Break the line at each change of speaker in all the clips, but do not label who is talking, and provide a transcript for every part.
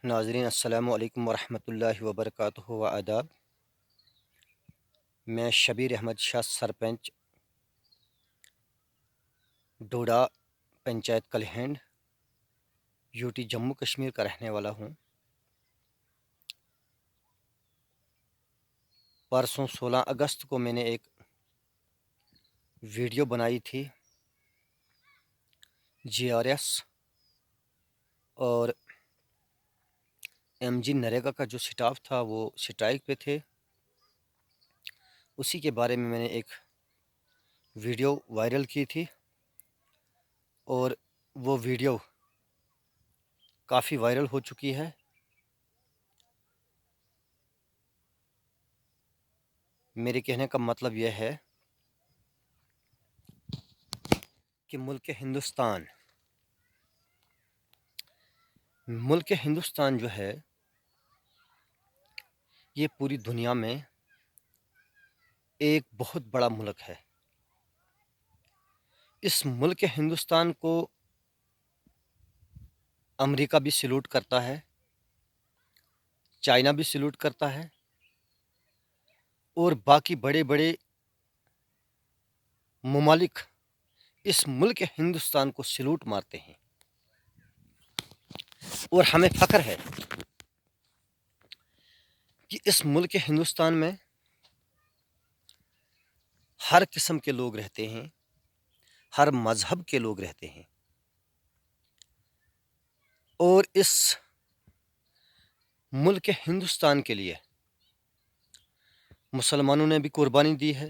ناظرین السلام علیکم ورحمۃ اللہ وبرکاتہ و آداب۔ میں شبیر احمد شاہ سرپنچ ڈوڈا پنچایت کلہینڈ یو ٹی جموں کشمیر کا رہنے والا ہوں۔ پرسوں 16 اگست کو میں نے ایک ویڈیو بنائی تھی جی آر ایس اور ایم جی نریگا کا جو سٹاف تھا وہ سٹرائک پہ تھے، اسی کے بارے میں نے ایک ویڈیو وائرل کی تھی اور وہ ویڈیو کافی وائرل ہو چکی ہے۔ میرے کہنے کا مطلب یہ ہے کہ ملک ہندوستان جو ہے یہ پوری دنیا میں ایک بہت بڑا ملک ہے۔ اس ملک ہندوستان کو امریکہ بھی سلوٹ کرتا ہے، چائنا بھی سلوٹ کرتا ہے اور باقی بڑے بڑے ممالک اس ملک ہندوستان کو سلوٹ مارتے ہیں، اور ہمیں فخر ہے کہ اس ملک ہندوستان میں ہر قسم کے لوگ رہتے ہیں، ہر مذہب کے لوگ رہتے ہیں، اور اس ملک ہندوستان کے لیے مسلمانوں نے بھی قربانی دی ہے،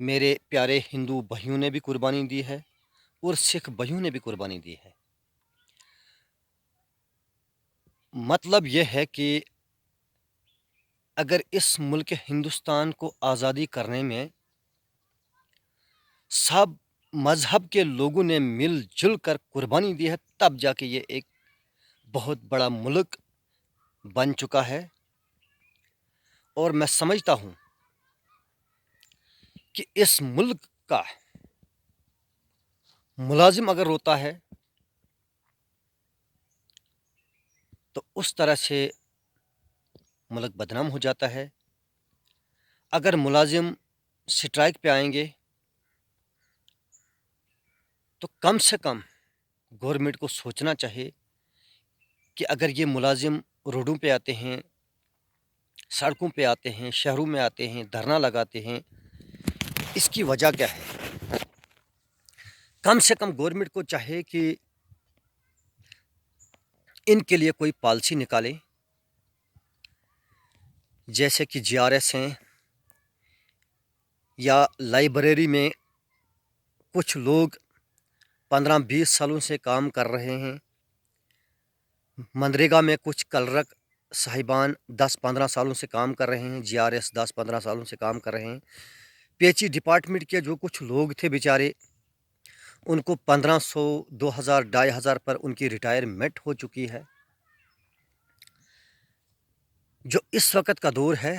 میرے پیارے ہندو بھائیوں نے بھی قربانی دی ہے اور سکھ بھائیوں نے بھی قربانی دی ہے۔ مطلب یہ ہے کہ اگر اس ملک ہندوستان کو آزادی کرنے میں سب مذہب کے لوگوں نے مل جل کر قربانی دی ہے، تب جا کے یہ ایک بہت بڑا ملک بن چکا ہے۔ اور میں سمجھتا ہوں کہ اس ملک کا ملازم اگر روتا ہے تو اس طرح سے ملک بدنام ہو جاتا ہے۔ اگر ملازم سٹرائک پہ آئیں گے تو کم سے کم گورنمنٹ کو سوچنا چاہیے کہ اگر یہ ملازم روڈوں پہ آتے ہیں، سڑکوں پہ آتے ہیں، شہروں میں آتے ہیں، دھرنا لگاتے ہیں، اس کی وجہ کیا ہے؟ کم سے کم گورنمنٹ کو چاہیے کہ ان کے لیے کوئی پالیسی نکالے، جیسے کہ جی آر ایس ہیں یا لائبریری میں کچھ لوگ 15-20 سالوں سے کام کر رہے ہیں، منریگا میں کچھ کلرک صاحبان 10-15 سالوں سے کام کر رہے ہیں، جی آر ایس 10-15 سالوں سے کام کر رہے ہیں، پی ایچ ای ڈپارٹمنٹ کے جو کچھ لوگ تھے بیچارے، ان کو 1500 2000 2500 پر ان کی ریٹائرمنٹ ہو چکی ہے۔ جو اس وقت کا دور ہے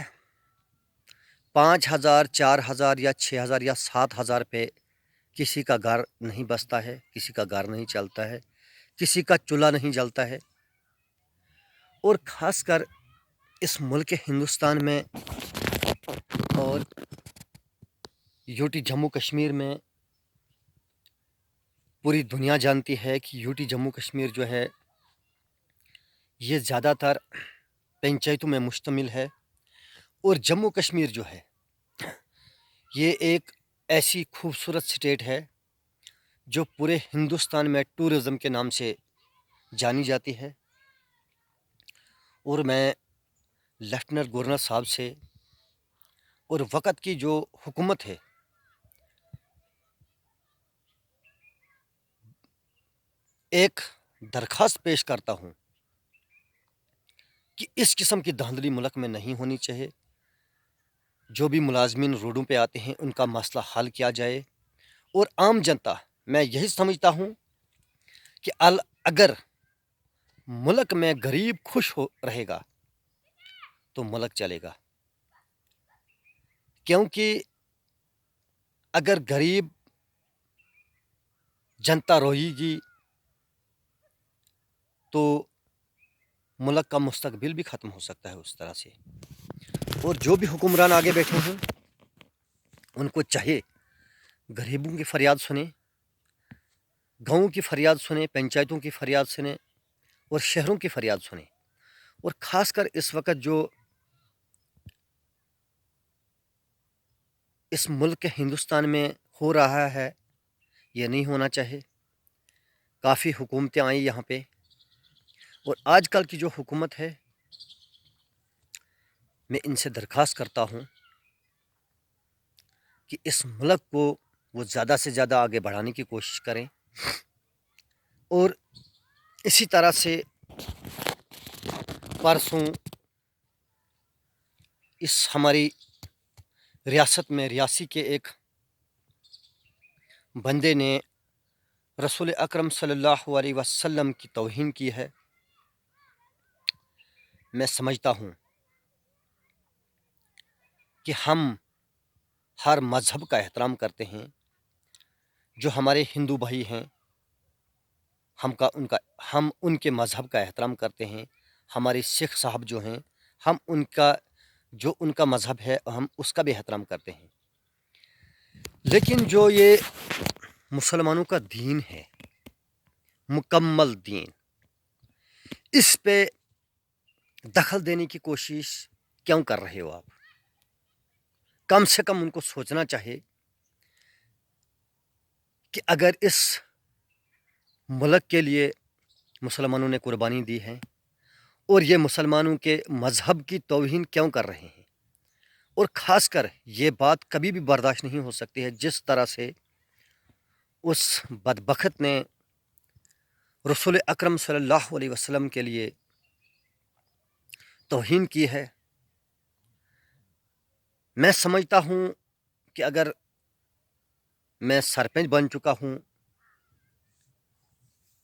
5000 4000 یا 6000 یا 7000 پہ کسی کا گھر نہیں بستا ہے، کسی کا گھر نہیں چلتا ہے، کسی کا چولہا نہیں جلتا ہے۔ اور خاص کر اس ملک ہندوستان میں اور یو ٹی جموں کشمیر میں پوری دنیا جانتی ہے کہ یو ٹی جموں کشمیر جو ہے یہ زیادہ تر پنچایتوں میں مشتمل ہے، اور جموں کشمیر جو ہے یہ ایک ایسی خوبصورت سٹیٹ ہے جو پورے ہندوستان میں ٹورزم کے نام سے جانی جاتی ہے۔ اور میں لیفٹیننٹ گورنر صاحب سے اور وقت کی جو حکومت ہے ایک درخواست پیش کرتا ہوں کہ اس قسم کی دھاندلی ملک میں نہیں ہونی چاہیے۔ جو بھی ملازمین روڈوں پہ آتے ہیں ان کا مسئلہ حل کیا جائے، اور عام جنتا، میں یہی سمجھتا ہوں کہ اگر ملک میں غریب خوش رہے گا تو ملک چلے گا، کیونکہ اگر غریب جنتا روئے گی تو ملک کا مستقبل بھی ختم ہو سکتا ہے اس طرح سے۔ اور جو بھی حکمران آگے بیٹھے ہیں ان کو چاہیے غریبوں کی فریاد سنیں، گاؤں کی فریاد سنیں، پنچایتوں کی فریاد سنیں اور شہروں کی فریاد سنیں۔ اور خاص کر اس وقت جو اس ملک کے ہندوستان میں ہو رہا ہے یہ نہیں ہونا چاہیے۔ کافی حکومتیں آئیں یہاں پہ، اور آج کل کی جو حکومت ہے میں ان سے درخواست کرتا ہوں کہ اس ملک کو وہ زیادہ سے زیادہ آگے بڑھانے کی کوشش کریں، اور اسی طرح سے پرسوں اس ہماری ریاست میں ریاسی کے ایک بندے نے رسول اکرم صلی اللہ علیہ وسلم کی توہین کی ہے۔ میں سمجھتا ہوں کہ ہم ہر مذہب کا احترام کرتے ہیں، جو ہمارے ہندو بھائی ہیں ہم ان کے مذہب کا احترام کرتے ہیں، ہمارے سکھ صاحب جو ہیں ہم ان کا مذہب ہے ہم اس کا بھی احترام کرتے ہیں، لیکن جو یہ مسلمانوں کا دین ہے، مکمل دین، اس پہ دخل دینے کی کوشش کیوں کر رہے ہو آپ؟ کم سے کم ان کو سوچنا چاہیے کہ اگر اس ملک کے لیے مسلمانوں نے قربانی دی ہے اور یہ مسلمانوں کے مذہب کی توہین کیوں کر رہے ہیں، اور خاص کر یہ بات کبھی بھی برداشت نہیں ہو سکتی ہے جس طرح سے اس بدبخت نے رسول اکرم صلی اللہ علیہ وسلم کے لیے توہین کی ہے۔ میں سمجھتا ہوں کہ اگر میں سرپنچ بن چکا ہوں،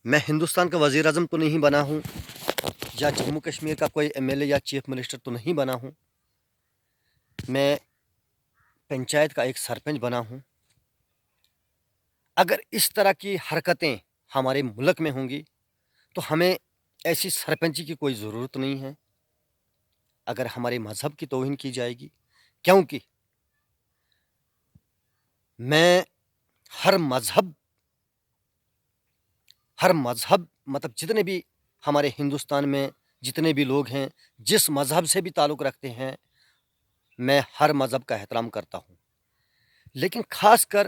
میں ہندوستان کا وزیر اعظم تو نہیں بنا ہوں، یا جموں کشمیر کا کوئی ایم ایل اے یا چیف منسٹر تو نہیں بنا ہوں، میں پنچایت کا ایک سرپنچ بنا ہوں۔ اگر اس طرح کی حرکتیں ہمارے ملک میں ہوں گی تو ہمیں ایسی سرپنچی کی کوئی ضرورت نہیں ہے۔ اگر ہمارے مذہب کی توہین کی جائے گی، کیونکہ میں ہر مذہب مطلب جتنے بھی ہمارے ہندوستان میں جتنے بھی لوگ ہیں جس مذہب سے بھی تعلق رکھتے ہیں میں ہر مذہب کا احترام کرتا ہوں، لیکن خاص کر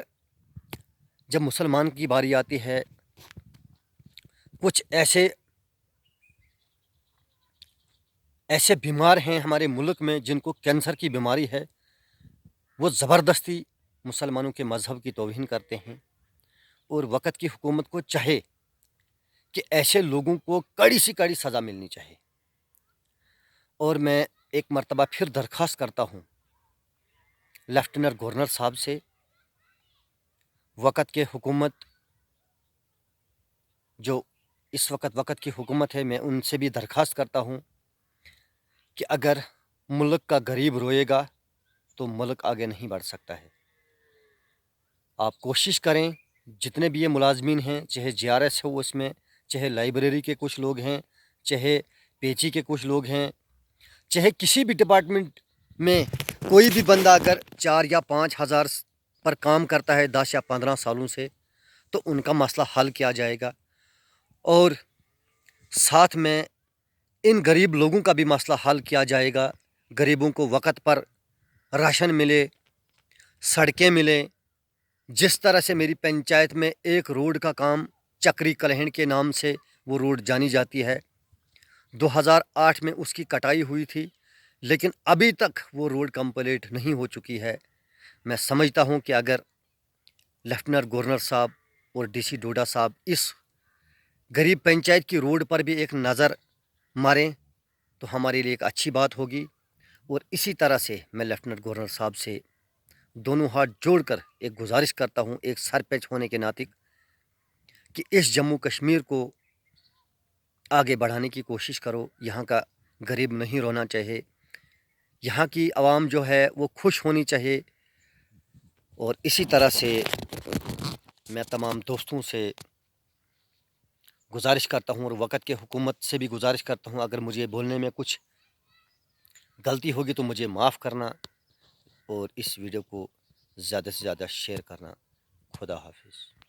جب مسلمان کی باری آتی ہے، کچھ ایسے بیمار ہیں ہمارے ملک میں جن کو کینسر کی بیماری ہے، وہ زبردستی مسلمانوں کے مذہب کی توہین کرتے ہیں، اور وقت کی حکومت کو چاہے کہ ایسے لوگوں کو کڑی سے کڑی سزا ملنی چاہیے۔ اور میں ایک مرتبہ پھر درخواست کرتا ہوں لیفٹیننٹ گورنر صاحب سے، وقت کے حکومت جو اس وقت کی حکومت ہے، میں ان سے بھی درخواست کرتا ہوں کہ اگر ملک کا غریب روئے گا تو ملک آگے نہیں بڑھ سکتا ہے۔ آپ کوشش کریں، جتنے بھی یہ ملازمین ہیں، چاہے جی آر ایس ہو اس میں، چاہے لائبریری کے کچھ لوگ ہیں، چاہے پیچی کے کچھ لوگ ہیں، چاہے کسی بھی ڈپارٹمنٹ میں کوئی بھی بندہ اگر 4 یا 5 ہزار پر کام کرتا ہے 10 یا 15 سالوں سے، تو ان کا مسئلہ حل کیا جائے گا، اور ساتھ میں ان غریب لوگوں کا بھی مسئلہ حل کیا جائے گا۔ غریبوں کو وقت پر راشن ملے، سڑکیں ملیں۔ جس طرح سے میری پنچایت میں ایک روڈ کا کام چکری کلہن کے نام سے وہ روڈ جانی جاتی ہے، 2008 میں اس کی کٹائی ہوئی تھی، لیکن ابھی تک وہ روڈ کمپلیٹ نہیں ہو چکی ہے۔ میں سمجھتا ہوں کہ اگر لیفٹیننٹ گورنر صاحب اور ڈی سی ڈوڈا صاحب اس غریب پنچایت کی روڈ پر بھی ایک نظر ماریں تو ہمارے لیے ایک اچھی بات ہوگی۔ اور اسی طرح سے میں لیفٹیننٹ گورنر صاحب سے دونوں ہاتھ جوڑ کر ایک گزارش کرتا ہوں ایک سرپنچ ہونے کے ناطے کہ اس جموں کشمیر کو آگے بڑھانے کی کوشش کرو، یہاں کا غریب نہیں رونا چاہیے، یہاں کی عوام جو ہے وہ خوش ہونی چاہیے۔ اور اسی طرح سے میں تمام دوستوں سے گزارش کرتا ہوں اور وقت کے حکومت سے بھی گزارش کرتا ہوں، اگر مجھے بولنے میں کچھ غلطی ہوگی تو مجھے معاف کرنا، اور اس ویڈیو کو زیادہ سے زیادہ شیئر کرنا۔ خدا حافظ۔